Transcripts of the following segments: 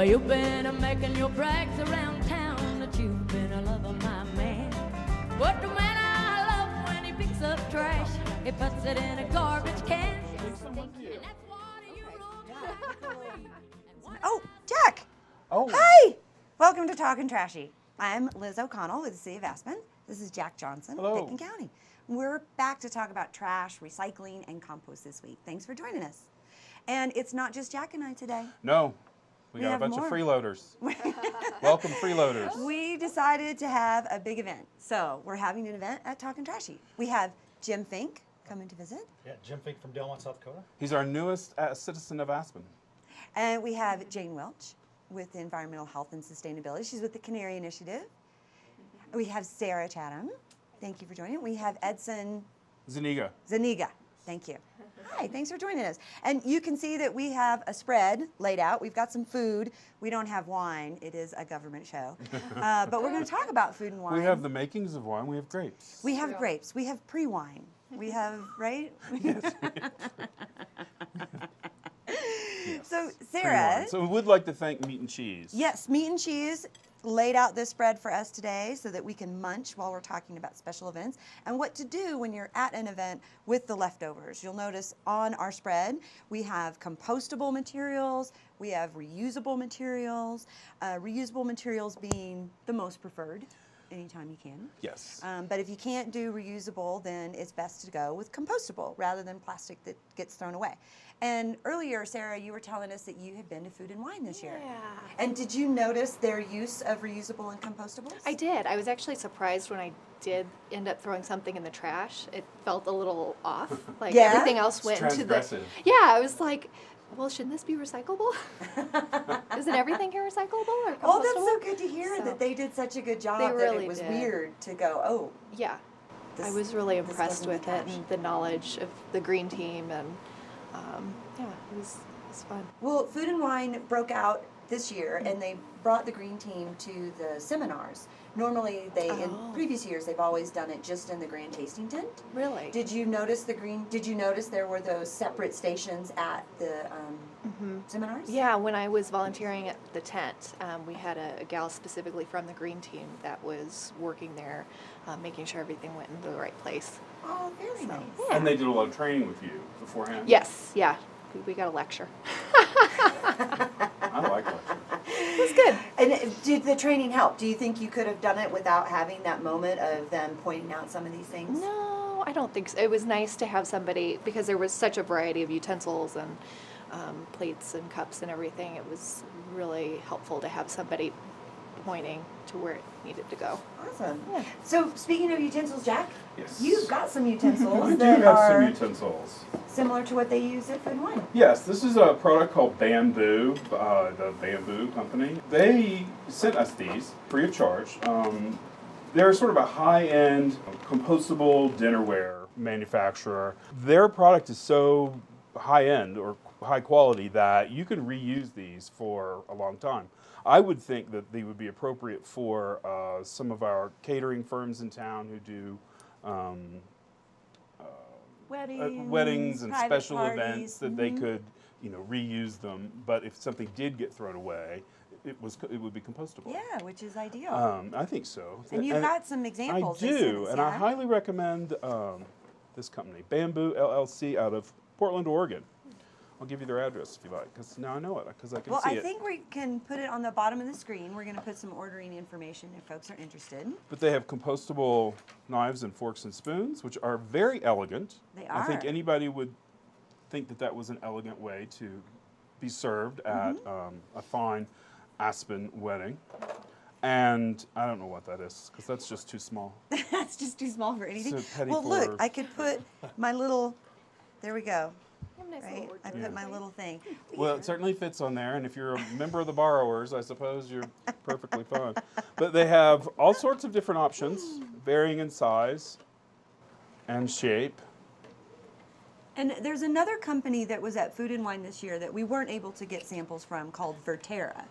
Well, you've been making your brags around town that you've been a lover, my man. What the man I love when he picks up trash, he puts it in a garbage can. Oh, Jack. Oh. Hi. Welcome to Talkin' Trashy. I'm Liz O'Connell with the City of Aspen. This is Jack Johnson Hello. with Pickton County. We're back to talk about trash, recycling, and compost this week. Thanks for joining us. And it's not just Jack and I today. No, we got a have bunch more. of freeloaders. Welcome, freeloaders. We decided to have a big event. So we're having an event at Talkin' Trashy. We have Jim Fink coming to visit. Yeah, Jim Fink from Delmont, South Dakota. He's our newest citizen of Aspen. And we have Jane Wilch with Environmental Health and Sustainability. She's with the Canary Initiative. We have Sarah Chatham. Thank you for joining. We have Edson Zuniga. Thank you. Hi, thanks for joining us. And you can see that we have a spread laid out. We've got some food. We don't have wine. It is a government show. But we're going to talk about food and wine. We have the makings of wine. We have grapes. We have grapes. We have pre-wine. We have, right? Yes. So, Sarah. So we would like to thank Meat and Cheese. Yes, Meat and Cheese laid out this spread for us today so that we can munch while we're talking about special events and what to do when you're at an event with the leftovers. You'll notice on our spread we have compostable materials, we have reusable materials, reusable materials being the most preferred anytime you can. Yes. But if you can't do reusable, then it's best to go with compostable rather than plastic that gets thrown away. And earlier, Sarah, you were telling us that you had been to Food and Wine this year. Yeah. And did you notice their use of reusable and compostables? I did. I was actually surprised when I did end up throwing something in the trash. It felt a little off. Like Yeah? everything else It's went into the... transgressive. Yeah, I was like, well, shouldn't this be recyclable? Isn't everything here recyclable or compostable? Oh, that's so good to hear So- that they did such a good job They that really it was did. weird to go, oh. Yeah. I This- was really this impressed goes in with the it trash. and the knowledge of the green team and yeah, it was fun. Well, Food and Wine broke out this year, and they brought the green team to the seminars. Normally, in Oh. previous years, they've always done it just in the grand tasting tent. Really? Did you notice Did you notice there were those separate stations at the seminars? Yeah, when I was volunteering at the tent, we had a gal specifically from the green team that was working there, making sure everything went into the right place. Oh, very nice. And they did a lot of training with you beforehand. Yes, yeah. We got a lecture. I like lectures. It was good. And did the training help? Do you think you could have done it without having that moment of them pointing out some of these things? No, I don't think so. It was nice to have somebody, because there was such a variety of utensils and plates and cups and everything. It was really helpful to have somebody pointing to where it needed to go. Awesome. Yeah. So, speaking of utensils, Jack, Yes. you've got some utensils We do that have some are utensils. similar to what they use at Food and Wine. Yes, this is a product called Bamboo, the Bamboo Company. They sent us these free of charge. They're sort of a high-end compostable dinnerware manufacturer. Their product is so high-end or high quality that you can reuse these for a long time. I would think that they would be appropriate for some of our catering firms in town who do weddings and private special parties. events that they could, reuse them. But if something did get thrown away, it would be compostable. Yeah, which is ideal. I think so. and you've got some examples. I they sent do, us, and I yeah? highly recommend this company, Bamboo LLC, out of Portland, Oregon. I'll give you their address if you like, because now I know it, because I can Well, see I it. think we can put it on the bottom of the screen. We're going to put some ordering information if folks are interested. But they have compostable knives and forks and spoons, which are very elegant. They I think are. anybody would think that that was an elegant way to be served at a fine Aspen wedding. And I don't know what that is, because that's just too small. That's just too small for anything. It's a petty Well, look, for- I could put my little, there we go, You have a nice right? little I word put my little thing. Well, it certainly fits on there, and if you're a member of the borrowers, I suppose you're perfectly fine. But they have all sorts of different options, varying in size and shape. And there's another company that was at Food and Wine this year that we weren't able to get samples from called Verterra.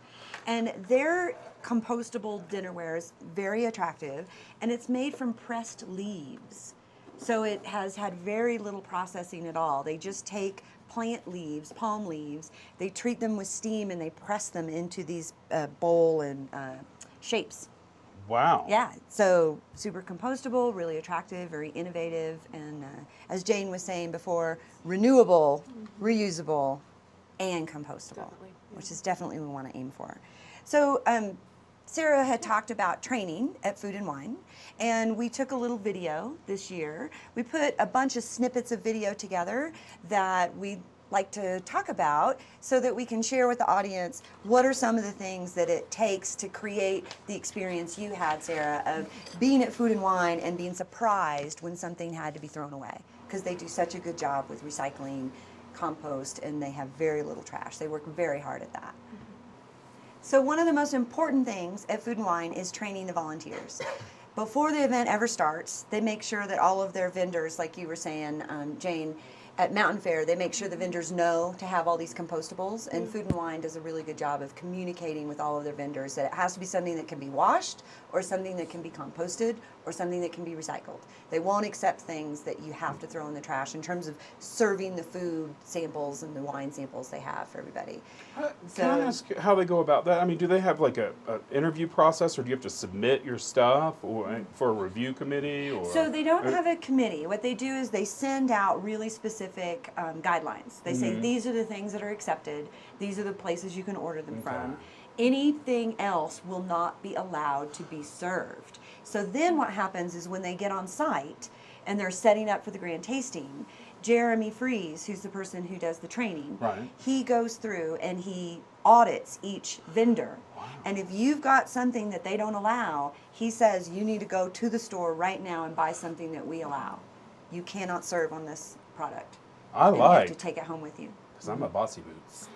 And their compostable dinnerware is very attractive, and it's made from pressed leaves. So it has had very little processing at all. They just take plant leaves, palm leaves. They treat them with steam and they press them into these bowl and shapes. Wow. Yeah, so super compostable, really attractive, very innovative, and as Jane was saying before, renewable, reusable, and compostable, Definitely, yeah. which is definitely what we want to aim for. So Sarah had talked about training at Food and Wine, and we took a little video this year. We put a bunch of snippets of video together that we'd like to talk about so that we can share with the audience what are some of the things that it takes to create the experience you had, Sarah, of being at Food and Wine and being surprised when something had to be thrown away, because they do such a good job with recycling, compost, and they have very little trash. They work very hard at that. So one of the most important things at Food and Wine is training the volunteers. Before the event ever starts, they make sure that all of their vendors, like you were saying, Jane, at Mountain Fair, they make sure the vendors know to have all these compostables, and Food and Wine does a really good job of communicating with all of their vendors that it has to be something that can be washed, or something that can be composted, or something that can be recycled. They won't accept things that you have to throw in the trash in terms of serving the food samples and the wine samples they have for everybody. Can I ask how they go about that? I mean, do they have like a interview process, or do you have to submit your stuff or for a review committee? Or So they don't have a committee. What they do is they send out really specific guidelines. They say these are the things that are accepted. These are the places you can order them from. Anything else will not be allowed to be served. So then what happens is when they get on site and they're setting up for the grand tasting, Jeremy Fries, who's the person who does the training, Right. he goes through and he audits each vendor. Wow. And if you've got something that they don't allow, he says you need to go to the store right now and buy something that we allow. You cannot serve on this product. I And you have like, to take it home with you. because I'm a bossy boots.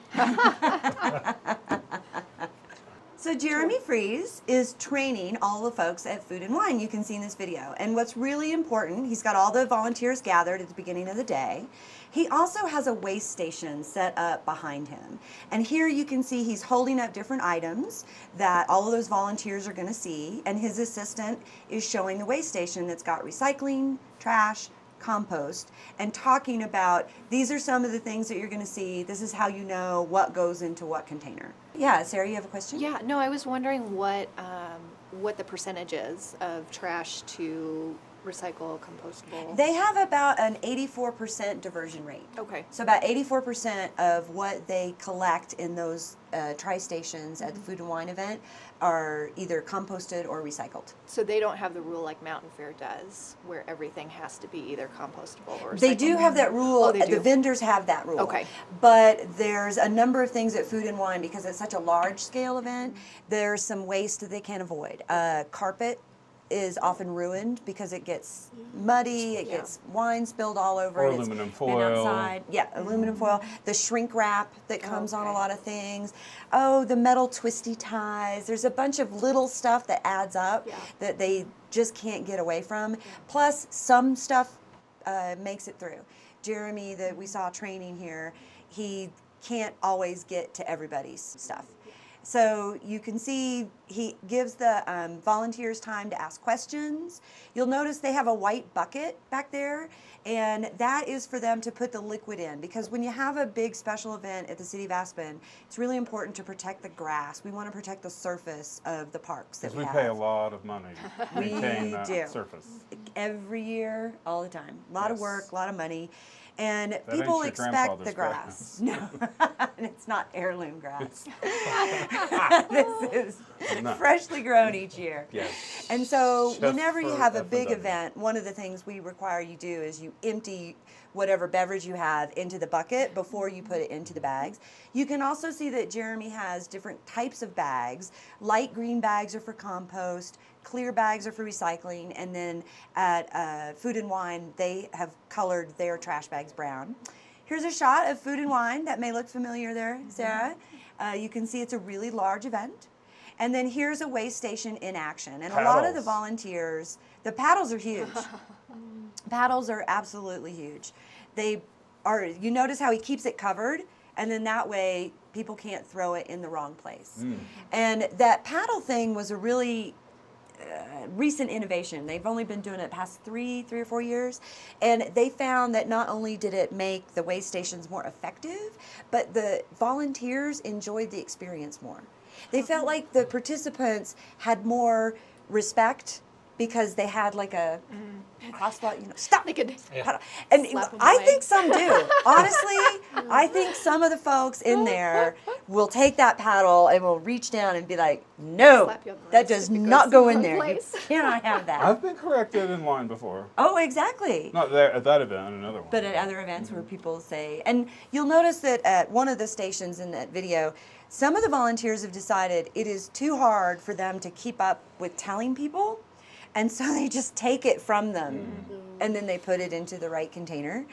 So Jeremy Fries is training all the folks at Food and Wine. You can see in this video. And what's really important, he's got all the volunteers gathered at the beginning of the day. He also has a waste station set up behind him. And here you can see he's holding up different items that all of those volunteers are going to see. And his assistant is showing the waste station that's got recycling, trash, compost, and talking about these are some of the things that you're going to see. This is how you know what goes into what container. Yeah, Sarah, you have a question? Yeah, no, I was wondering what the percentage is of trash to recycle, compostable. They have about an 84% diversion rate. Okay. So about 84% of what they collect in those tri-stations at the Food and Wine event are either composted or recycled. So they don't have the rule like Mountain Fair does, where everything has to be either compostable or recyclable? They do have that rule. Oh, they do. The vendors have that rule. Okay. But there's a number of things at Food and Wine, because it's such a large scale event, there's some waste that they can't avoid. Carpet is often ruined because it gets muddy, it gets wine spilled all over Or it. It's aluminum been foil. outside. Yeah, aluminum foil. The shrink wrap that comes on a lot of things. Oh, the metal twisty ties. There's a bunch of little stuff that adds up that they just can't get away from. Plus, some stuff makes it through. Jeremy, that we saw training here, he can't always get to everybody's stuff. So you can see he gives the volunteers time to ask questions. You'll notice they have a white bucket back there, and that is for them to put the liquid in, because when you have a big special event at the City of Aspen, it's really important to protect the grass. We want to protect the surface of the parks that Because we we have. pay a lot of money to maintain that do. surface. Every year, all the time. A lot of Yes. work, a lot of money. And ain't people your expect grandfather's the grass. No, and it's not heirloom grass. This is No. freshly grown each year. Yes. And so Chef whenever you for have a F&W. big event, one of the things we require you do is you empty whatever beverage you have into the bucket before you put it into the bags. You can also see that Jeremy has different types of bags. Light green bags are for compost, clear bags are for recycling, and then at Food and Wine, they have colored their trash bags brown. Here's a shot of Food and Wine that may look familiar there, Sarah. You can see it's a really large event. And then here's a waste station in action. And a lot of the Paddles. volunteers, the paddles are huge. Paddles are absolutely huge. They are, you notice how he keeps it covered, and then that way people can't throw it in the wrong place. And that paddle thing was a really recent innovation. They've only been doing it past three or 4 years, and they found that not only did it make the way stations more effective, but the volunteers enjoyed the experience more. They felt like the participants had more respect because they had like a crosswalk, stop. They could And slap 'em I away. think some do. Honestly, I think some of the folks in there will take that paddle and will reach down and be like, no, Slap you on the that wrist does if it not goes go the in wrong there. You place." cannot have that. I've been corrected in line before. Oh, exactly. Not there at that event, another one. But at other events where people say, and you'll notice that at one of the stations in that video, some of the volunteers have decided it is too hard for them to keep up with telling people, and so they just take it from them, and then they put it into the right container.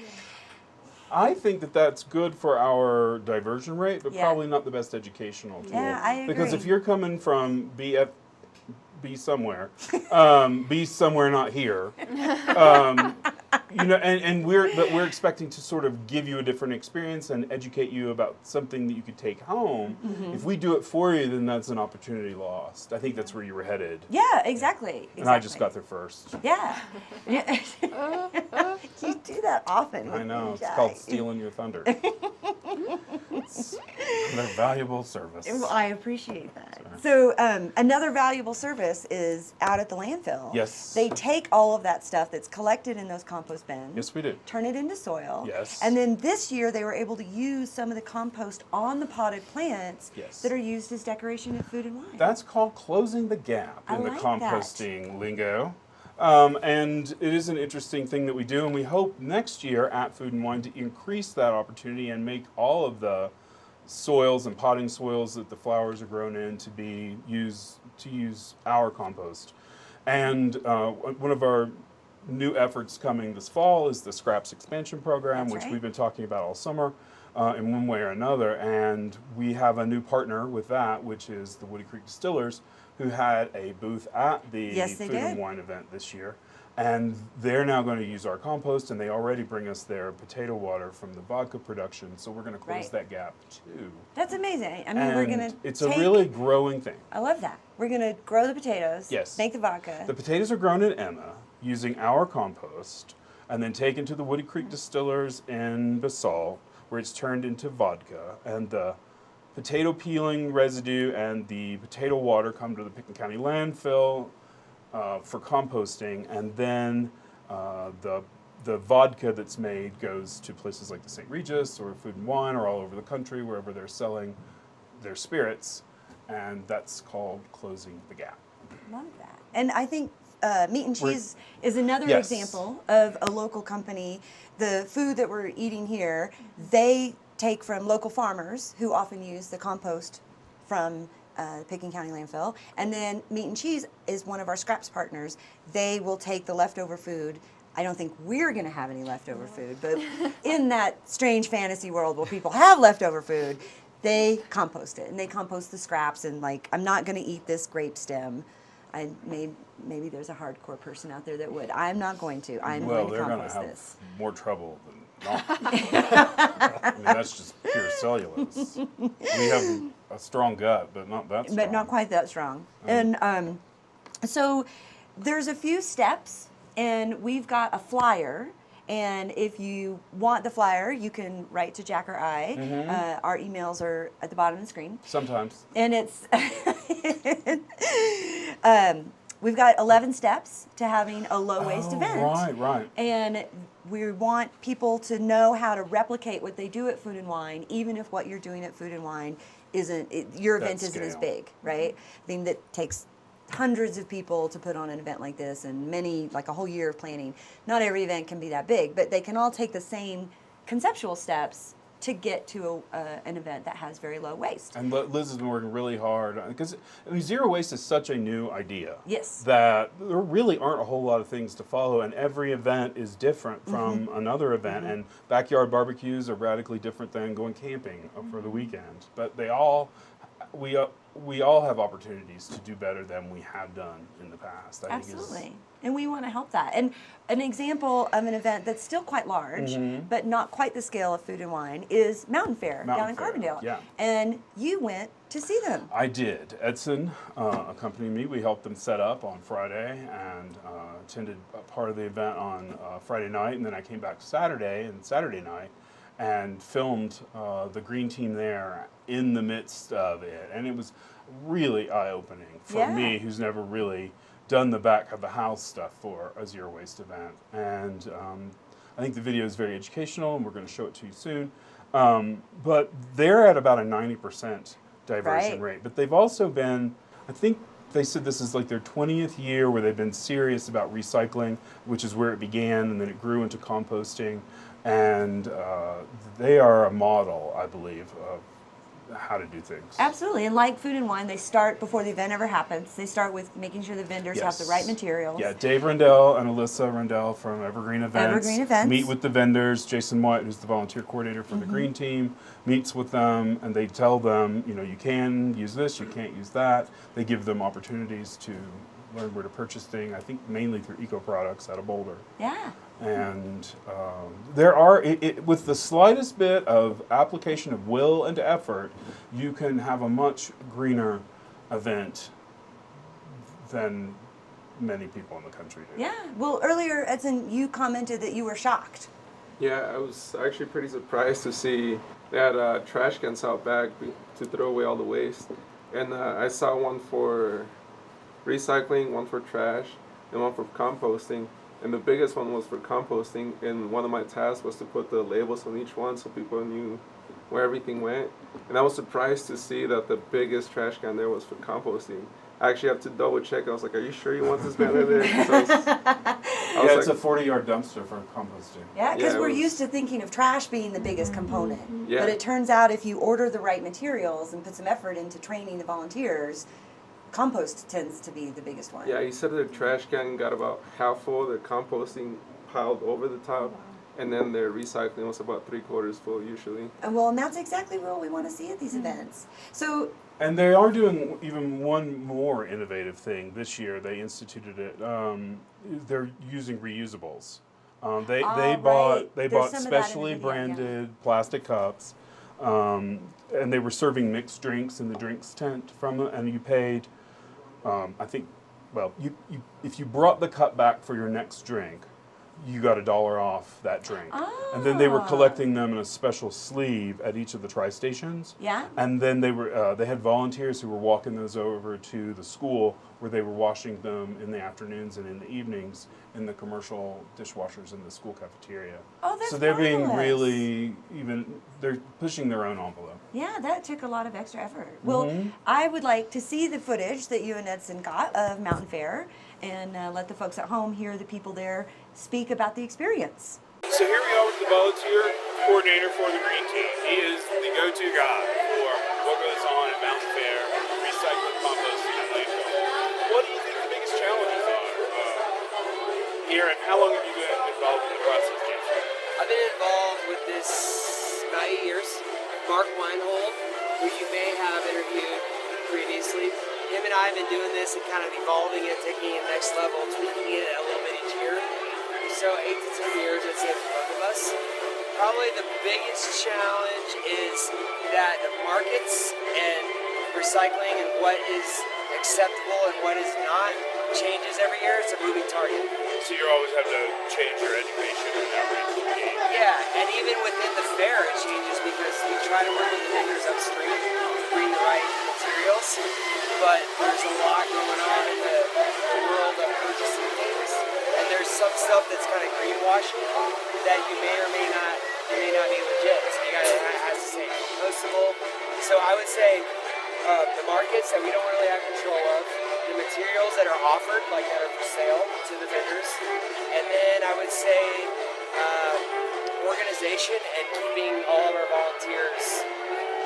I think that that's good for our diversion rate, but Yeah. probably not the best educational tool. Yeah, I Because if agree. you're coming from be somewhere not here, and we're expecting to sort of give you a different experience and educate you about something that you could take home. If we do it for you, then that's an opportunity lost. I think that's where you were headed. Yeah, exactly. And I just got there first. Yeah. You do that often. I know. It's Yeah. called stealing your thunder. It's a valuable service. Well, I appreciate that. So another valuable service is out at the landfill. Yes. They take all of that stuff that's collected in those compost bins. Yes, we do. Turn it into soil. Yes. And then this year they were able to use some of the compost on the potted plants Yes. that are used as decoration at Food and Wine. That's called closing the gap I in the like composting lingo. And it is an interesting thing that we do, and we hope next year at Food and Wine to increase that opportunity and make all of the soils and potting soils that the flowers are grown in to use our compost. And one of our new efforts coming this fall is the Scraps Expansion Program, That's which right. we've been talking about all summer in one way or another. And we have a new partner with that, which is the Woody Creek Distillers, who had a booth at the Yes, they Food and did. Wine event this year. And they're now going to use our compost, and they already bring us their potato water from the vodka production. So we're going to close Right. that gap too. That's amazing. I mean, And we're going to it's a really growing thing. I love that. We're going to grow the potatoes. Yes. Make the vodka. The potatoes are grown in Emma using our compost and then taken to the Woody Creek Distillers in Basalt, where it's turned into vodka. And the potato peeling residue and the potato water come to the Pickens County landfill for composting, and then the vodka that's made goes to places like the St. Regis or Food and Wine or all over the country, wherever they're selling their spirits, and that's called closing the gap. Love that. And I think Meat and We're- Cheese is another Yes. example of a local company. The food that we're eating here, they take from local farmers who often use the compost from Pickens County landfill. And then Meat and Cheese is one of our scraps partners. They will take the leftover food. I don't think we're going to have any leftover food, but in that strange fantasy world where people have leftover food, they compost it, and they compost the scraps. And like, I'm not going to eat this grape stem. Maybe there's a hardcore person out there that would. I'm not going to. I'm Well, going to they're going to compost have this. more trouble than not. I mean, that's just pure cellulose. We have a strong gut, but not that strong. But not quite that strong. And so there's a few steps, and we've got a flyer. And if you want the flyer, you can write to Jack or I. Mm-hmm. Our emails are at the bottom of the screen. Sometimes. And it's we've got 11 steps to having a low waste event. Right. And we want people to know how to replicate what they do at Food and Wine, even if what you're doing at Food and Wine your event isn't as scale. big, right? I mean, that takes hundreds of people to put on an event like this, and like a whole year of planning. Not every event can be that big, but they can all take the same conceptual steps to get to an event that has very low waste. And Liz has been working really hard because zero waste is such a new idea. Yes. That there really aren't a whole lot of things to follow, and every event is different from another event. And backyard barbecues are radically different than going camping for the weekend. But they all we all have opportunities to do better than we have done in the past. I think Absolutely. And we want to help that. And an example of an event that's still quite large, but not quite the scale of Food and Wine, is Mountain Fair down in Carbondale. Yeah. And you went to see them. I did. Edson accompanied me. We helped them set up on Friday and attended a part of the event on Friday night, and then I came back Saturday night and filmed the green team there in the midst of it. And it was really eye-opening for me, who's never really done the back of the house stuff for a zero waste event. And I think the video is very educational, and we're going to show it to you soon. But they're at about a 90% diversion rate. But they've also been, I think they said this is like their 20th year where they've been serious about recycling, which is where it began, and then it grew into composting. And they are a model, I believe, of how to do things. Absolutely. And like Food and Wine, they start before the event ever happens. They start with making sure the vendors have the right materials. Yeah, Dave Rendell and Alyssa Rendell from Evergreen Events. Meet with the vendors. Jason White, who's the volunteer coordinator for the green team, meets with them, and they tell them, you know, you can use this, you can't use that. They give them opportunities to learn where to purchase things, I think mainly through Eco Products out of Boulder. Yeah. And there are, with the slightest bit of application of will and effort, you can have a much greener event than many people in the country do. Yeah. Well, earlier, Edson, you commented that you were shocked. Yeah, I was actually pretty surprised to see they had trash cans out back to throw away all the waste. And I saw one for recycling, one for trash, and one for composting. And the biggest one was for composting, and one of my tasks was to put the labels on each one so people knew where everything went. And I was surprised to see that the biggest trash can there was for composting. I actually have to double check. I was like, are you sure you want this banner there? It's a 40-yard dumpster for composting. Yeah, because we're used to thinking of trash being the biggest component. Yeah. But it turns out if you order the right materials and put some effort into training the volunteers, compost tends to be the biggest one. Yeah, he said the trash can got about half full, the composting piled over the top, and then their recycling was about 3/4 full usually. And well, and that's exactly what we want to see at these events. So. And they are doing even one more innovative thing this year. They instituted it. They're using reusables. They bought specially branded plastic cups, and they were serving mixed drinks in the drinks tent from them, and you paid. I think, well, if you brought the cup back for your next drink, you got $1 off that drink. And then they were collecting them in a special sleeve at each of the tri-stations. Yeah. And then they had volunteers who were walking those over to the school where they were washing them in the afternoons and in the evenings in the commercial dishwashers in the school cafeteria. Oh, that's So they're being marvelous. really they're pushing their own envelope. Yeah, that took a lot of extra effort. Well, I would like to see the footage that you and Edson got of Mountain Fair and let the folks at home hear the people there speak about the experience. So here we are with the volunteer coordinator for the green team. He is the go-to guy for what goes on at Mountain Fair, recycling, composting, and landfill. What do you think the biggest challenges are here, and how long have you been involved in the process, James? I've been involved with this about 8 years. Mark Weinhold, who you may have interviewed previously, him and I have been doing this and kind of evolving it, taking it next level, tweaking it a little bit each year. So 8 to 10 years, I'd say, for both of us. Probably the biggest challenge is that the markets and recycling and what is acceptable and what is not changes every year. It's a moving target. So you always have to change your education and outreach game. Yeah, and even within the fair it changes because we try to work with the vendors upstream to bring the right materials, but there's a lot going on in the world of purchasing things, and there's some stuff that's kind of greenwashing that you may or may not be legit. So you gotta have to say compostable. So I would say the markets that we don't really have control of, the materials that are offered, like that are for sale to the vendors, and then I would say organization and keeping all of our volunteers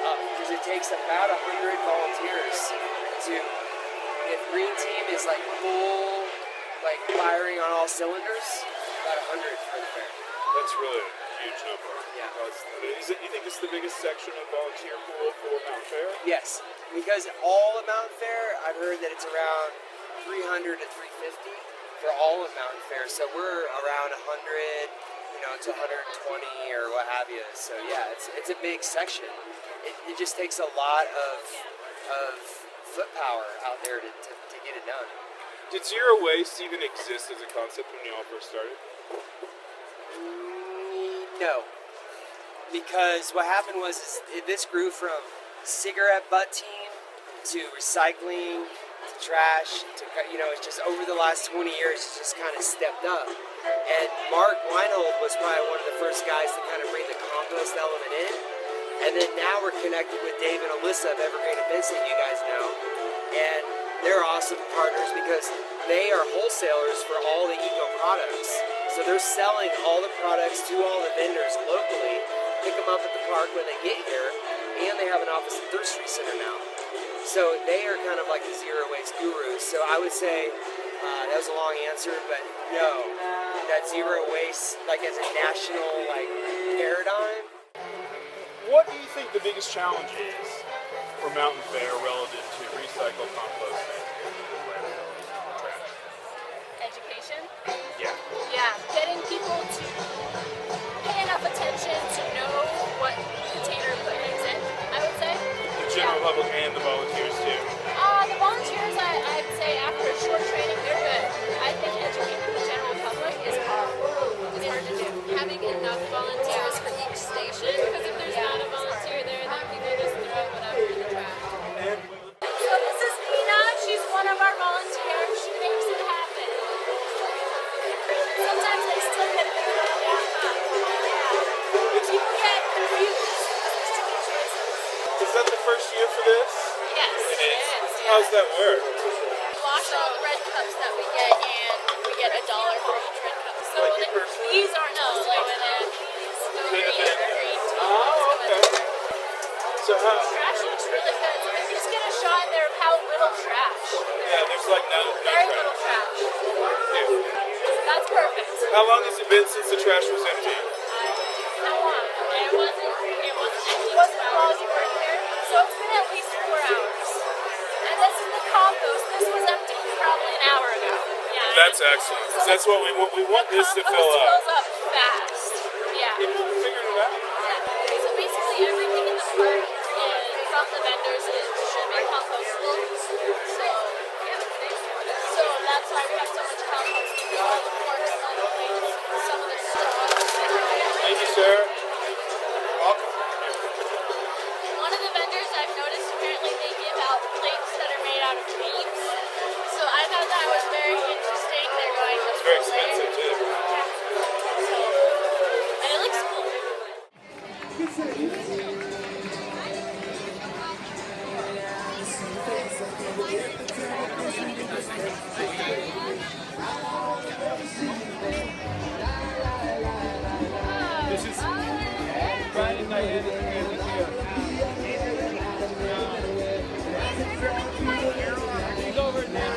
up, because it takes about 100 volunteers to, if green team is like full, like firing on all cylinders, about 100 for the fair. That's really a huge number. Yeah. You think it's the biggest section of volunteer pool for Mountain Fair? Yes, because all of Mountain Fair, I've heard that it's around 300 to 350 for all of Mountain Fair. So we're around 100, to 120 or what have you. So yeah, it's a big section. It just takes a lot of foot power out there to get it done. Did zero waste even exist as a concept when you all first started? No, because what happened was this grew from cigarette butt team to recycling to trash to it's just over the last 20 years it's just kind of stepped up. And Mark Weinhold was probably one of the first guys to kind of bring the compost element in. And then now we're connected with Dave and Alyssa of Evergreen and Vincent, you guys know. And they're awesome partners because they are wholesalers for all the eco products. So they're selling all the products to all the vendors locally, pick them up at the park when they get here, and they have an office at Third Street Center now. So they are kind of like the zero waste gurus. So I would say that was a long answer, but no, that zero waste like as a national paradigm. What do you think the biggest challenge is for Mountain Fair relative to recycle, compost, and trash? Education? Yeah. Yeah, getting people to pay enough attention to know what container to put things in, I would say. The general public and the volunteers too. The volunteers, I'd say after a short training, they're good. I think educating the general public is hard. It's hard to do. Having enough volunteers for each station, because if there's not a volunteer there, then people just throw whatever in the trash. So this is Nina. She's one of our volunteers. She makes it happen. Sometimes they still get it. People get confused. Is that the first year for this? Yes. It is. Yes. How's that work? We wash all the red cups that we get, and we get $1 for each red cup. So these aren't just going in. These go in green. Oh, okay. So how? Trash looks really good. So you just get a shot in there of how little trash. Yeah, there's like no Very trash. little trash. Yeah. That's perfect. How long has it been since the trash was empty? How long? It wasn't while you were here, so it's been at least 4 hours. And this is the compost. This was empty probably an hour ago. Yeah. That's excellent. So That's what we want. We want this to fill up. fills up fast. Yeah. You figured it out. So basically everything in the park and from the vendors should be compostable. So that's why we have so much compost. All the porcelain plates, some of the stuff. Thank you, sir. You're welcome. One of the vendors I've noticed apparently they give out plates that are made out of leaves. So I thought that was very interesting. They're going this Very expensive too. So, and it looks cool. This is Friday night. He's over there.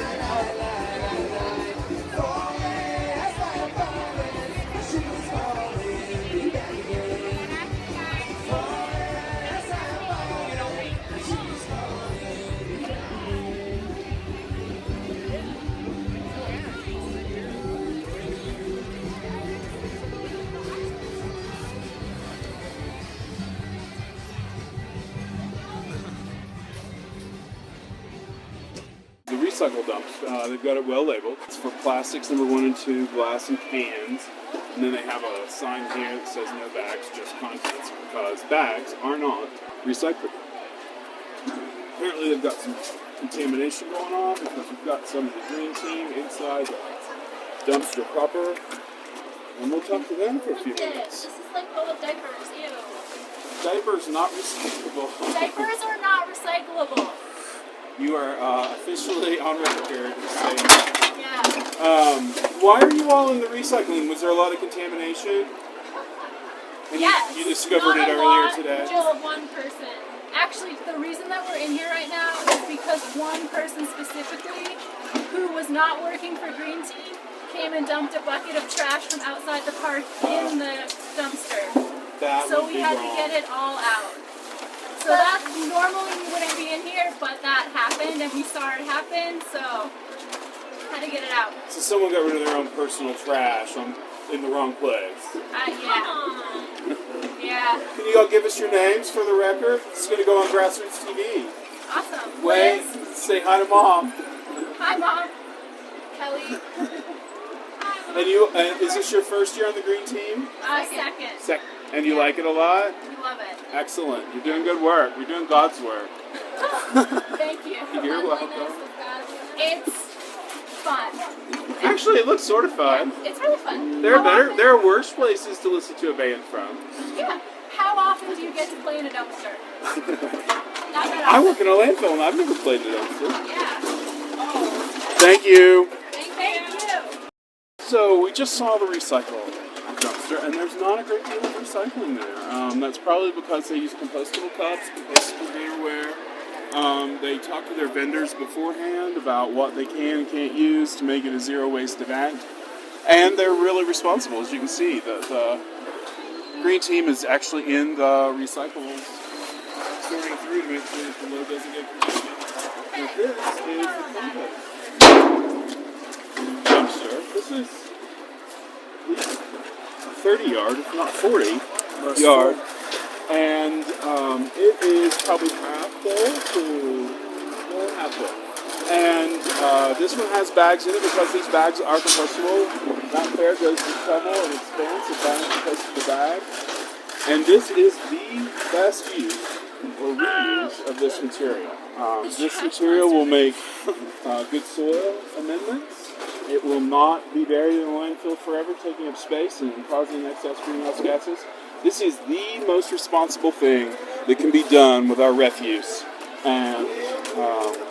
The recycle dumps, they've got it well labeled. It's for plastics number 1 and 2, glass and cans. And then they have a sign here that says no bags, just contents, because bags are not recyclable. Apparently they've got some contamination going on because we've got some of the green team inside the dumpster proper. And we'll talk to them for a few minutes. This is like full of diapers, ew. Diapers not recyclable. Diapers are not recyclable. You are officially on record saying that. Yeah. Why are you all in the recycling? Was there a lot of contamination? And Yes. you discovered Not it a earlier lot, today? Just one person. Actually, the reason that we're in here right now is because one person specifically, who was not working for Green Team, came and dumped a bucket of trash from outside the park in the dumpster. That So would we be had wrong. to get it all out. So that normally we wouldn't be in here, but happened and we saw it happen, so had to get it out. So someone got rid of their own personal trash in the wrong place. Yeah. Yeah. Can you all give us your names for the record? It's going to go on Grassroots TV. Awesome. Wait, say hi to Mom. Hi, Mom. Kelly. And you, is this your first year on the green team? Second. Second. And you like it a lot? We love it. Excellent. You're doing good work. You're doing God's work. Thank you. You're welcome. It's fun. Actually, it looks sort of fun. It's really fun. There are worse places to listen to a band from. Yeah. How often do you get to play in a dumpster? Not that I often. work in a landfill and I've never played in a dumpster. Yeah. Thank you. Thank you. So we just saw the recycle dumpster, and there's not a great deal of recycling there. That's probably because they use compostable cups, compostable dinnerware. They talk to their vendors beforehand about what they can and can't use to make it a zero-waste event. And they're really responsible, as you can see. The green team is actually in the recyclables, sorting through to make sure that the load doesn't get contaminated. And this is the compost dumpster. This is at least 30 yard, if not 40 yard. And it is probably half full to half full. And this one has bags in it because these bags are compostable. That pair goes to the shovel and expands the bag because of the bag. And this is the best use or reuse of this material. This material will make good soil amendments. It will not be buried in the landfill forever, taking up space and causing excess greenhouse gases. This is the most responsible thing that can be done with our refuse. And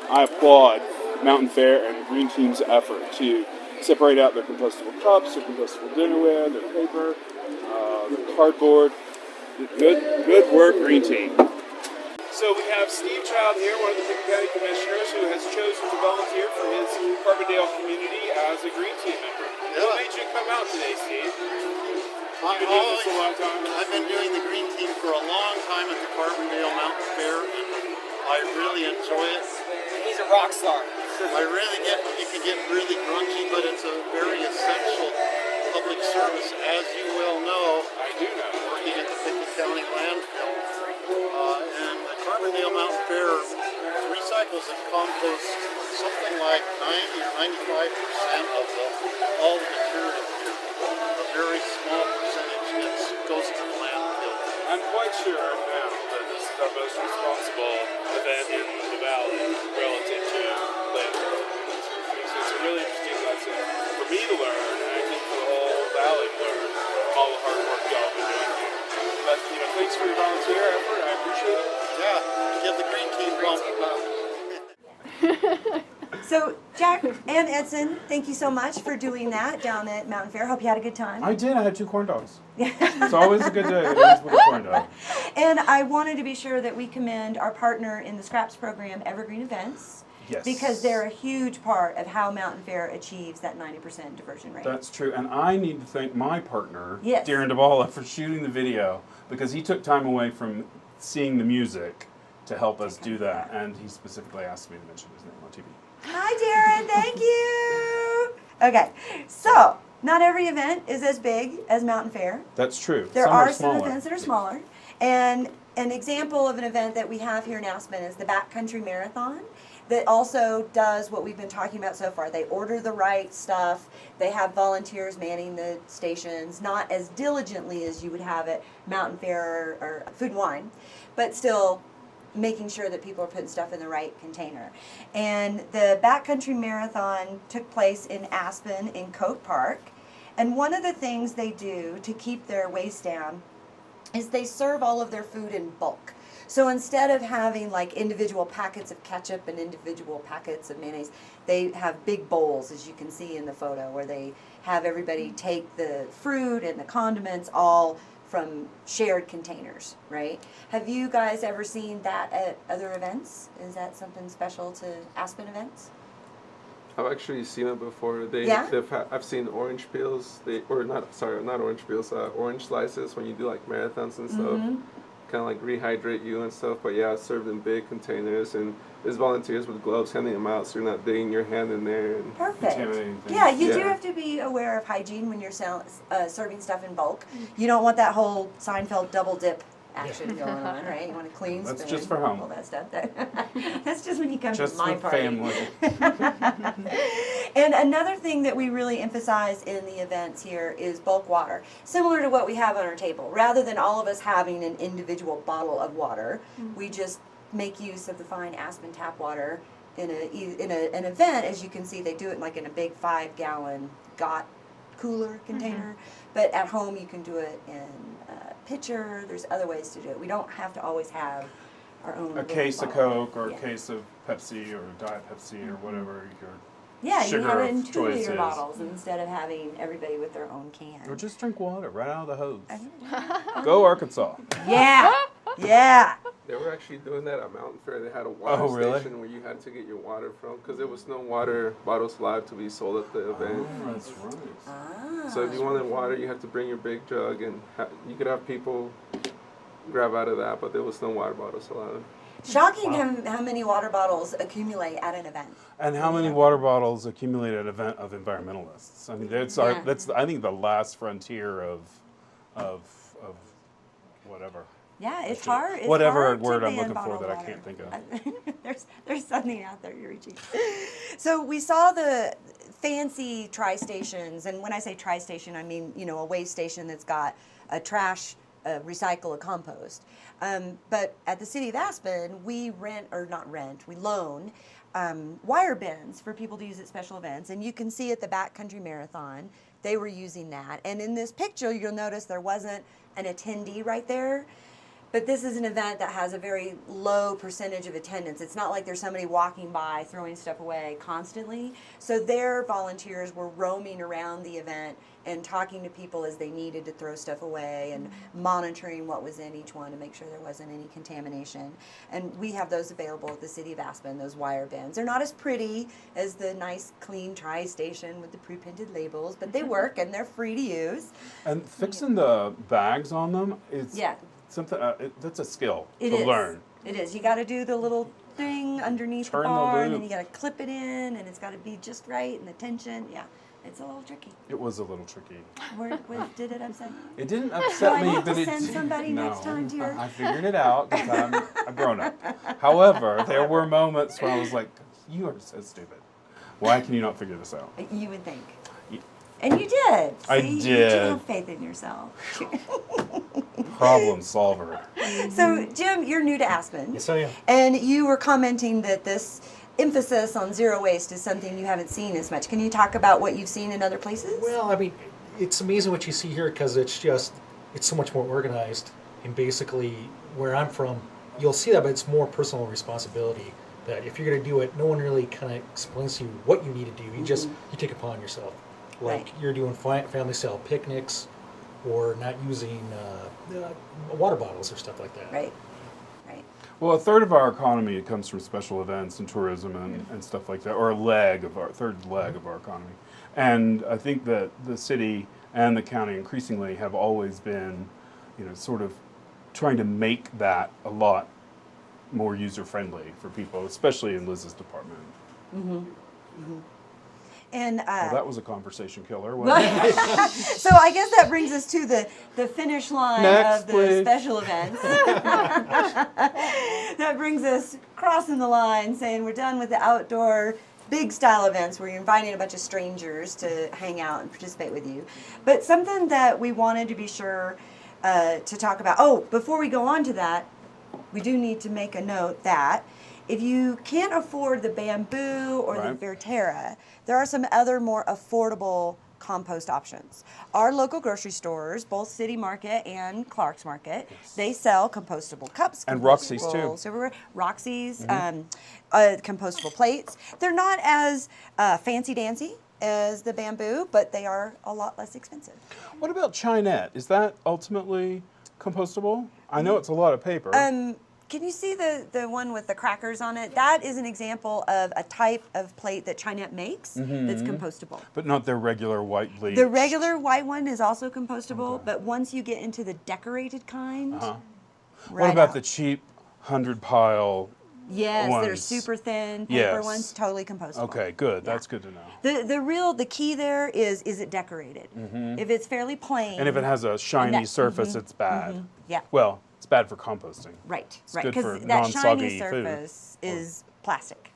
I applaud Mountain Fair and the Green Team's effort to separate out their compostable cups, their compostable dinnerware, their paper, their cardboard. Good work, Green Team. So we have Steve Child here, one of the Pickett County Commissioners, who has chosen to volunteer for his Carbondale community as a Green Team member. What made you come out today, Steve? You've been doing this a long time? I've been doing the Green Team for a long time at the Carbondale Mountain Fair, and I really enjoy it. He's a rock star. It can get really grungy, but it's a very essential public service, as you well know. I do know. Working at the Pickett County landfill. And the Carbondale Mountain Fair recycles and composts something like 90 or 95% of all the material here. A very small percentage goes to the landfill. I'm quite sure now that this is our most responsible event in the valley relative to landfill. It's a really interesting lesson for me to learn, and I think for the whole valley to learn from all the hard work y'all have been doing here. But thanks for your volunteer effort. I appreciate it. Yeah, give the Green Team bump. So, Jack and Edson, thank you so much for doing that down at Mountain Fair. Hope you had a good time. I did. I had 2 corn dogs. It's always a good day with a corn dog. And I wanted to be sure that we commend our partner in the Scraps program, Evergreen Events. Yes. Because they're a huge part of how Mountain Fair achieves that 90% diversion rate. That's true. And I need to thank my partner, Yes. Darren DeBala, for shooting the video, because he took time away from seeing the music to help us do that. And he specifically asked me to mention his name on TV. Hi, Darren. Thank you. Okay. So, not every event is as big as Mountain Fair. That's true. There Some are smaller. some events that are smaller. And an example of an event that we have here in Aspen is the Backcountry Marathon that also does what we've been talking about so far. They order the right stuff. They have volunteers manning the stations, not as diligently as you would have at Mountain Fair or Food and Wine, but still making sure that people are putting stuff in the right container. And the Backcountry Marathon took place in Aspen in Coat Park. And one of the things they do to keep their waste down is they serve all of their food in bulk. So instead of having like individual packets of ketchup and individual packets of mayonnaise, they have big bowls, as you can see in the photo, where they have everybody take the fruit and the condiments all from shared containers, right? Have you guys ever seen that at other events? Is that something special to Aspen events? I've actually seen it before. I've seen orange peels. Not orange peels. Orange slices when you do like marathons and stuff. Kind of like rehydrate you and stuff. But yeah, it's served in big containers, and there's volunteers with gloves handing them out, so you're not digging your hand in there. And Perfect. Contaminating things. Yeah, you do Yeah. have to be aware of hygiene when you're serving stuff in bulk. You don't want that whole Seinfeld double dip action going on, right? You want a clean spoon. That's just for home. All that stuff. That's just when you come Just to my with party. family. And another thing that we really emphasize in the events here is bulk water, similar to what we have on our table. Rather than all of us having an individual bottle of water, we just make use of the fine Aspen tap water in an event. As you can see, they do it like in a big 5-gallon cooler container. But at home, you can do it in a pitcher. There's other ways to do it. We don't have to always have our own. A little case of bottle. Coke or Yeah. a case of Pepsi or Diet Pepsi or whatever your Yeah, you sugar have it in of 2 choice liter is. bottles instead of having everybody with their own can. Or just drink water right out of the hose. Go Arkansas. Yeah, yeah. They were actually doing that at Mountain Fair. They had a water really? station where you had to get your water from, because there was no water bottles allowed to be sold at the event. Oh, that's right. Ah. So if you wanted water, you had to bring your big jug, and you could have people grab out of that, but there was no water bottles allowed. Shocking how many water bottles accumulate at an event. And how many water bottles accumulate at an event of environmentalists? I mean, that's Yeah. that's I think the last frontier of whatever. Yeah, it's hard. It's Whatever hard word to I'm ban looking for bottled that I water. can't think of. There's something out there you're reaching. So we saw the fancy tri-stations, and when I say tri-station, I mean, you know, a waste station that's got a trash, a recycle, a compost. But at the city of Aspen, we loan wire bins for people to use at special events. And you can see at the Backcountry Marathon, they were using that. And in this picture, you'll notice there wasn't an attendee right there. But this is an event that has a very low percentage of attendance. It's not like there's somebody walking by throwing stuff away constantly. So their volunteers were roaming around the event and talking to people as they needed to throw stuff away and monitoring what was in each one to make sure there wasn't any contamination. And we have those available at the City of Aspen, those wire bins. They're not as pretty as the nice, clean tri-station with the pre-printed labels, but they work and they're free to use. And fixing the bags on them, it's Yeah. something. That's a skill It to is. learn. It is. You got to do the little thing underneath Turn the the bar, and loop. then you got to clip it in, and it's got to be just right, and the tension. Yeah, it's a little tricky. It was a little tricky. Did it upset you? It didn't Do upset I me, need but to it. send somebody no, next time to your? I figured it out because I'm a grown up. However, there were moments where I was like, "You are so stupid. Why can you not figure this out?" You would think. Yeah. And you did. I See? You did. should have faith in yourself. Problem solver. So, Jim, you're new to Aspen. Yes, I am. And you were commenting that this emphasis on zero waste is something you haven't seen as much. Can you talk about what you've seen in other places? Well, I mean, it's amazing what you see here because it's so much more organized. And basically, where I'm from, you'll see that, but it's more personal responsibility. That if you're going to do it, no one really kind of explains to you what you need to do. You take it upon yourself. Like you're doing family style picnics, or not using water bottles or stuff like that. Right. Right. Well, a third of our economy comes from special events and tourism and stuff like that, or third leg of our economy. And I think that the city and the county increasingly have always been, sort of trying to make that a lot more user-friendly for people, especially in Liz's department. Mm-hmm. Mm-hmm. And well, that was a conversation killer. Wasn't it? So I guess that brings us to the finish line Next, of the please. special events. That brings us crossing the line, saying we're done with the outdoor big style events where you're inviting a bunch of strangers to hang out and participate with you. But something that we wanted to be sure to talk about. Oh, before we go on to that, we do need to make a note that if you can't afford the bamboo or the Verterra, there are some other more affordable compost options. Our local grocery stores, both City Market and Clark's Market, they sell compostable cups. And Roxy's too. Silverware, Roxy's, compostable plates. They're not as fancy-dancy as the bamboo, but they are a lot less expensive. What about Chinette? Is that ultimately compostable? I know it's a lot of paper. Can you see the one with the crackers on it? That is an example of a type of plate that Chinette makes that's compostable. But not their regular white bleach. The regular white one is also compostable, but once you get into the decorated kind, What about the cheap 100-pile Yes, that are ones. super thin paper Yes. ones, totally compostable. Okay, good. Yeah. That's good to know. The key there is it decorated? If it's fairly plain. And if it has a shiny that- surface, it's bad. Yeah. Well, it's bad for composting. Right, It's right. good for Because that non-soggy shiny food. surface is plastic.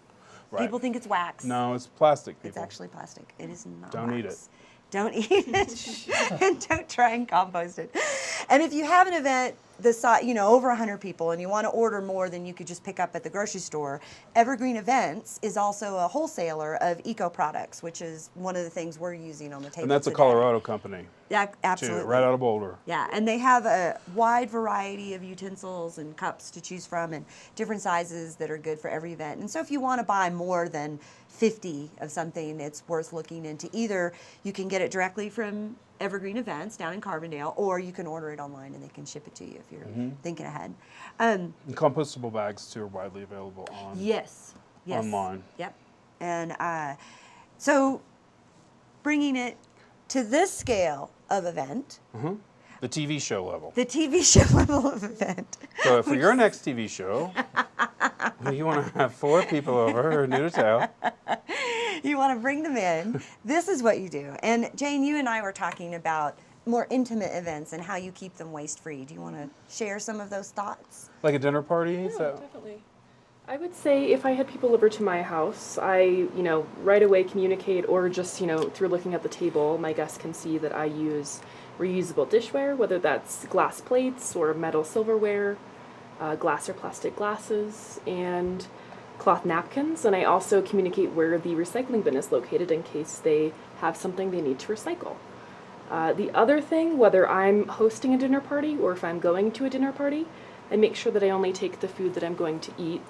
Right. People think it's wax. No, it's plastic, people. It's actually plastic. It is not. Don't eat wax. Don't eat it, and don't try and compost it. And if you have an event the size, over 100 people, and you want to order more than you could just pick up at the grocery store, Evergreen Events is also a wholesaler of eco products, which is one of the things we're using on the table. And that's a today. Colorado company. Yeah, Too, absolutely. right out of Boulder. Yeah, and they have a wide variety of utensils and cups to choose from and different sizes that are good for every event. And so if you want to buy more than 50 of something, it's worth looking into. Either you can get it directly from Evergreen Events down in Carbondale, or you can order it online and they can ship it to you if you're thinking ahead. And compostable bags, too, are widely available Yes. online. Yep. And so bringing it to this scale of event, The TV show level. the TV show level of event. So for your next TV show, you want to have 4 people over who are new to town. You want to bring them in. This is what you do. And Jane, you and I were talking about more intimate events and how you keep them waste-free. Do you want to share some of those thoughts? Like a dinner party? Yeah, definitely. I would say if I had people over to my house, I, right away communicate, or just, through looking at the table, my guests can see that I use reusable dishware, whether that's glass plates or metal silverware, glass or plastic glasses, and cloth napkins. And I also communicate where the recycling bin is located in case they have something they need to recycle. The other thing, whether I'm hosting a dinner party or if I'm going to a dinner party, I make sure that I only take the food that I'm going to eat,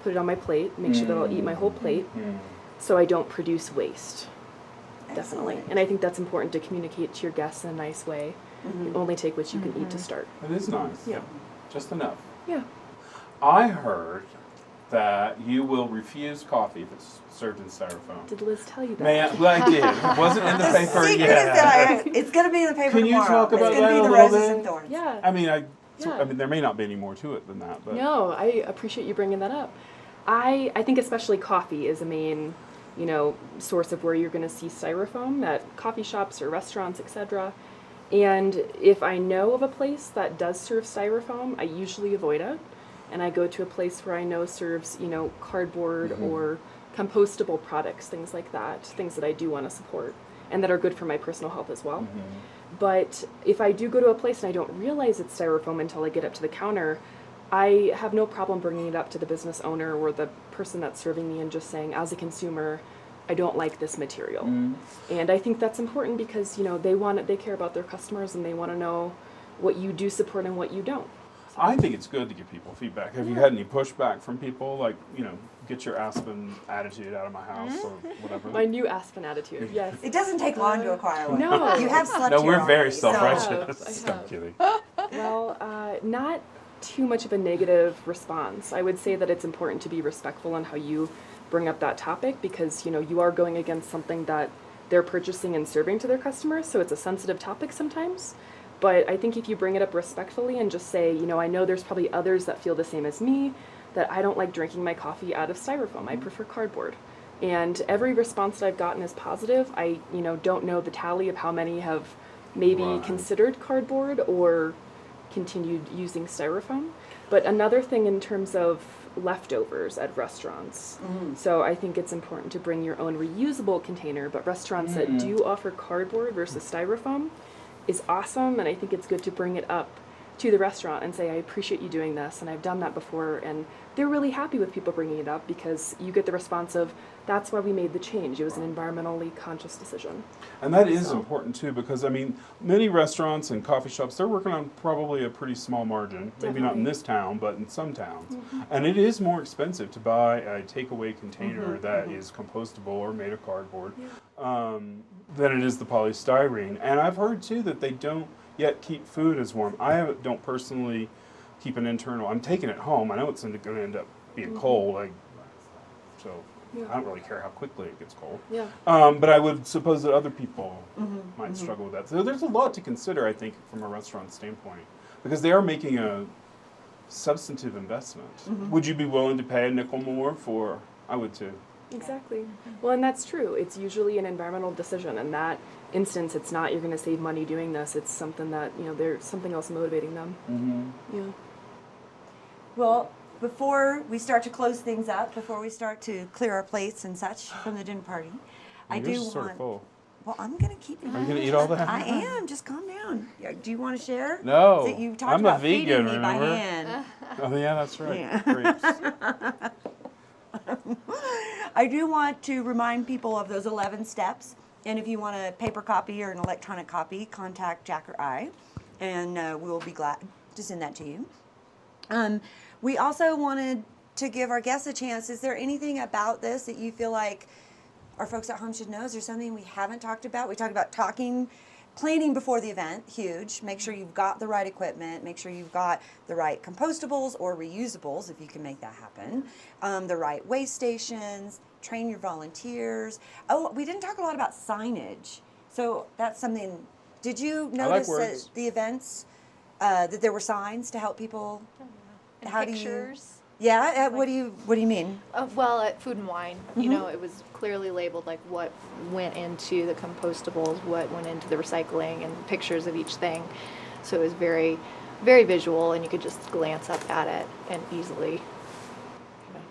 put it on my plate, make sure that I'll eat my whole plate, so I don't produce waste. Definitely. Excellent. And I think that's important to communicate to your guests in a nice way. You only take what you can eat to start. It is nice. Yeah. Just enough. Yeah. I heard that you will refuse coffee if it's served in styrofoam. Did Liz tell you that? Well, I did. It wasn't in the paper Secret is yet. that it's going to be in the paper Can you tomorrow. talk about it's going to that be a the little roses bit? and thorns. Yeah. I mean, Yeah. there may not be any more to it than that, but No, I appreciate you bringing that up. I think especially coffee is a main, source of where you're going to see styrofoam at coffee shops or restaurants, etc. And if I know of a place that does serve styrofoam, I usually avoid it. And I go to a place where I know serves, cardboard or compostable products, things like that, things that I do want to support and that are good for my personal health as well. But if I do go to a place and I don't realize it's styrofoam until I get up to the counter, I have no problem bringing it up to the business owner or the person that's serving me and just saying, as a consumer, I don't like this material. And I think that's important because, they care about their customers and they want to know what you do support and what you don't. I think it's good to give people feedback. Have you had any pushback from people, like, get your Aspen attitude out of my house or whatever? My new Aspen attitude, yes. It doesn't take long to acquire one. No. You have slept No, here we're very already, so- self-righteous. I I'm have. kidding. Well, not too much of a negative response. I would say that it's important to be respectful on how you bring up that topic because, you are going against something that they're purchasing and serving to their customers, so it's a sensitive topic sometimes. But I think if you bring it up respectfully and just say, I know there's probably others that feel the same as me, that I don't like drinking my coffee out of styrofoam. I prefer cardboard. And every response that I've gotten is positive. I, don't know the tally of how many have maybe considered cardboard or continued using styrofoam. But another thing in terms of leftovers at restaurants. So I think it's important to bring your own reusable container, but restaurants that do offer cardboard versus styrofoam is awesome, and I think it's good to bring it up to the restaurant and say, I appreciate you doing this, and I've done that before, and they're really happy with people bringing it up because you get the response of, that's why we made the change. It was an environmentally conscious decision. And that is important too, because many restaurants and coffee shops, they're working on probably a pretty small margin. Maybe not in this town, but in some towns. And it is more expensive to buy a takeaway container that is compostable or made of cardboard than it is the polystyrene. And I've heard too that they don't yet keep food as warm. I don't personally keep an internal. I'm taking it home. I know it's going to end up being cold. I don't really care how quickly it gets cold. But I would suppose that other people might struggle with that. So there's a lot to consider, I think, from a restaurant standpoint, because they are making a substantive investment. Mm-hmm. Would you be willing to pay a nickel more for? I would too. Exactly. Well, and that's true. It's usually an environmental decision. In that instance, it's not you're going to save money doing this. It's something that, there's something else motivating them. Mm-hmm. Yeah. Well, before we start to close things up, before we start to clear our plates and such from the dinner party, I do Yours is want. sort of full. Well, I'm going to keep it. Are you going to eat all that? I am. Just calm down. Do you want to share? No. You talked I'm about a vegan, feeding me remember? by hand. Oh, yeah, that's right. Yeah. Grapes. I do want to remind people of those 11 steps. And if you want a paper copy or an electronic copy, contact Jack or I, and we'll be glad to send that to you. We also wanted to give our guests a chance. Is there anything about this that you feel like our folks at home should know? Is there something we haven't talked about? We talked about planning before the event, huge. Make sure you've got the right equipment. Make sure you've got the right compostables or reusables, if you can make that happen. The right waste stations. Train your volunteers. Oh, we didn't talk a lot about signage. So that's something. Did you notice at the events that there were signs to help people? And How pictures. Yeah. What do you mean? Well, at Food and Wine, it was clearly labeled like what went into the compostables, what went into the recycling, and pictures of each thing. So it was very, very visual, and you could just glance up at it and easily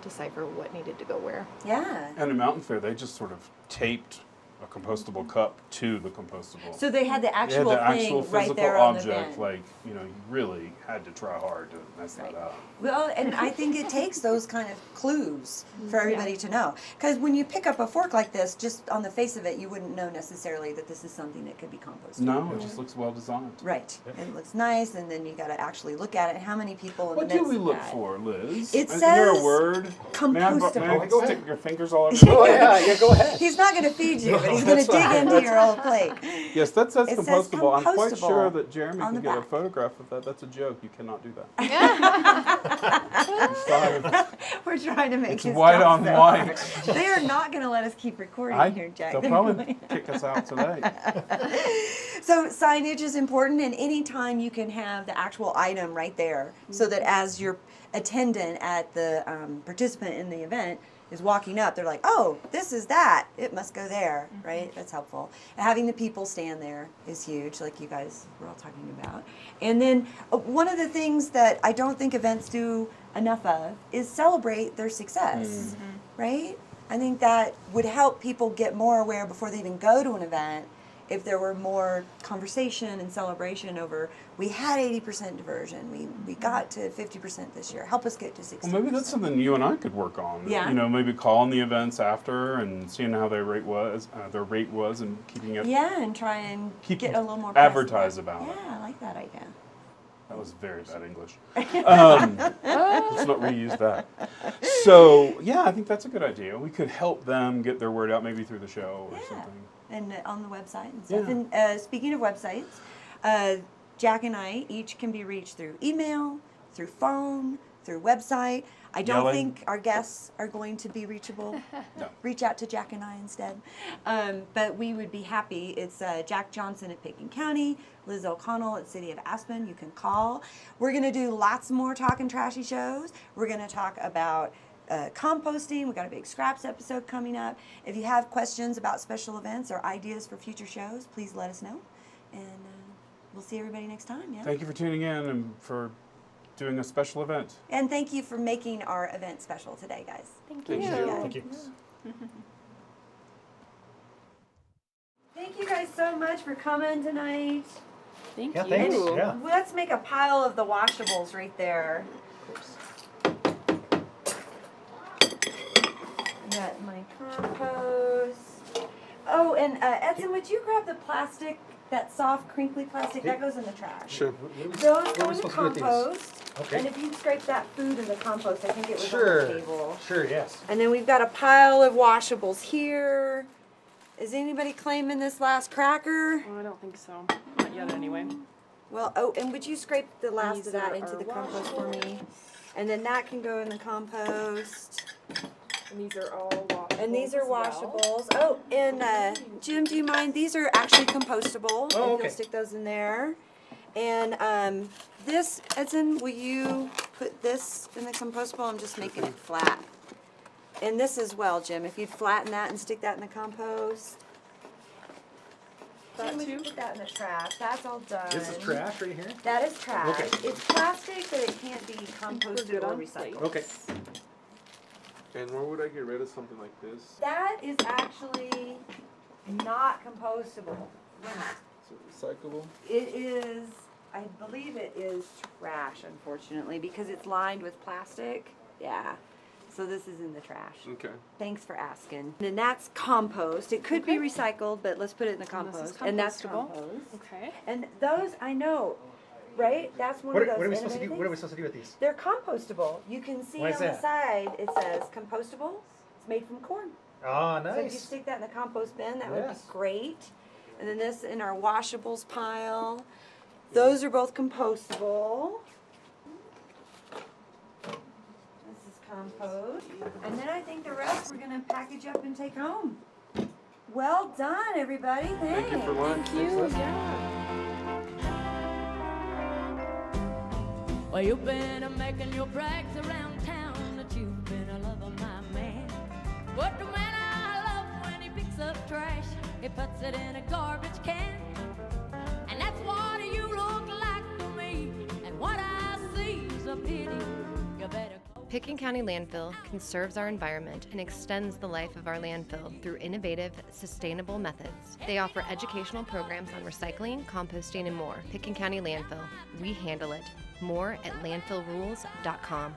decipher what needed to go where. Yeah. And at Mountain Fair, they just sort of taped a compostable cup to the compostable. So they had the actual they had the actual thing right physical there on the object. bin. Like, you really had to try hard to mess that up. Well, and I think it takes those kind of clues for everybody to know. Because when you pick up a fork like this, just on the face of it, you wouldn't know necessarily that this is something that could be composted. No, it just looks well designed. Right. It looks nice, and then you got to actually look at it. How many people in What the midst do we of look that? for, Liz? It Is there says a word? compostable. May I Go stick ahead. your fingers all over Oh, yeah, go ahead. He's not going to feed you, but he's No, going to that's dig fine. into your whole plate. Yes, that says It says compostable. I'm quite compostable sure that Jeremy on can the get a back. photograph of that. That's a joke. You cannot do that. Sorry. We're trying to make It's his white job on so white. hard. They are not going to let us keep recording here, Jack. They'll They're probably going- kick us out today. So signage is important, and anytime you can have the actual item right there, so that as your attendant at the participant in the event is walking up, they're like, oh, this is that. It must go there, right? That's helpful. And having the people stand there is huge, like you guys were all talking about. And then one of the things that I don't think events do enough of is celebrate their success, right? I think that would help people get more aware before they even go to an event if there were more conversation and celebration over, we had 80% diversion, we got to 50% this year, help us get to 60%. Well, maybe that's something you and I could work on. Yeah. Maybe calling the events after and seeing how their rate was, and keeping it. Yeah, and try and get a little more advertise press about it. Yeah, I like that idea. That was very bad English. Let's not reuse that. So, yeah, I think that's a good idea. We could help them get their word out, maybe through the show or something. And on the website and stuff. Yeah. And speaking of websites, Jack and I each can be reached through email, through phone, through website. I don't Yelling. think our guests are going to be reachable. No. Reach out to Jack and I instead. But we would be happy. It's Jack Johnson at Pickens County, Liz O'Connell at City of Aspen. You can call. We're going to do lots more Talkin' Trashy shows. We're going to talk about composting. We've got a big scraps episode coming up. If you have questions about special events or ideas for future shows, please let us know. And we'll see everybody next time. Yeah. Thank you for tuning in and for doing a special event. And thank you for making our event special today, guys. Thank Thank you. you. Thank you. Thank you guys so much for coming tonight. Thank Yeah, you. thanks. Yeah. Let's make a pile of the washables right there. Got my compost. Oh, and Edson, would you grab the plastic, that soft, crinkly plastic? That goes in the trash. Sure. Those go in the supposed to do with these? compost. Okay. And if you scrape that food in the compost, I think it was on Sure. the table. Sure, yes. And then we've got a pile of washables here. Is anybody claiming this last cracker? Oh, I don't think so. Not yet, anyway. Well, oh, and would you scrape the last These of that are into our the compost for me? And then that can go in the compost. And these are all washables. And these are as well. washables. Oh, and Jim, do you mind? These are actually compostable. Oh, If okay. you'll stick those in there. And this, Edson, will you put this in the compostable, I'm just making it flat. And this as well, Jim, if you'd flatten that and stick that in the compost. Jim, we can put that in the trash. That's all done. This is trash right here? That is trash. Okay. It's plastic, but it can't be composted or recycled. Okay. And where would I get rid of something like this? That is actually not compostable. Is it recyclable? It is, I believe it is trash, unfortunately, because it's lined with plastic. Yeah. So this is in the trash. Okay. Thanks for asking. And that's compost. It could be recycled, but let's put it in the compost. And that's compost. Okay. And those, I know, right? That's one of those What are we supposed to do? innovative What are we things. supposed to do with these? They're compostable. You can see Why on is the that? side it says compostable. It's made from corn. Ah, So if you nice. stick that in the compost bin, that would Yes. be great. And then this in our washables pile. Those are both compostable. This is compost. And then I think the rest we're going to package up and take home. Well done, everybody. Thanks. Thank you for lunch. Thank you. Yeah. Well, you've been making your brags around town that you've been a lover, my man. But the man I love when he picks up trash, he puts it in a garbage can. And that's what you look like to me. And what I see is a pity. You better go. Picken County Landfill conserves our environment and extends the life of our landfill through innovative, sustainable methods. They offer educational programs on recycling, composting, and more. Picken County Landfill. We handle it. More at landfillrules.com.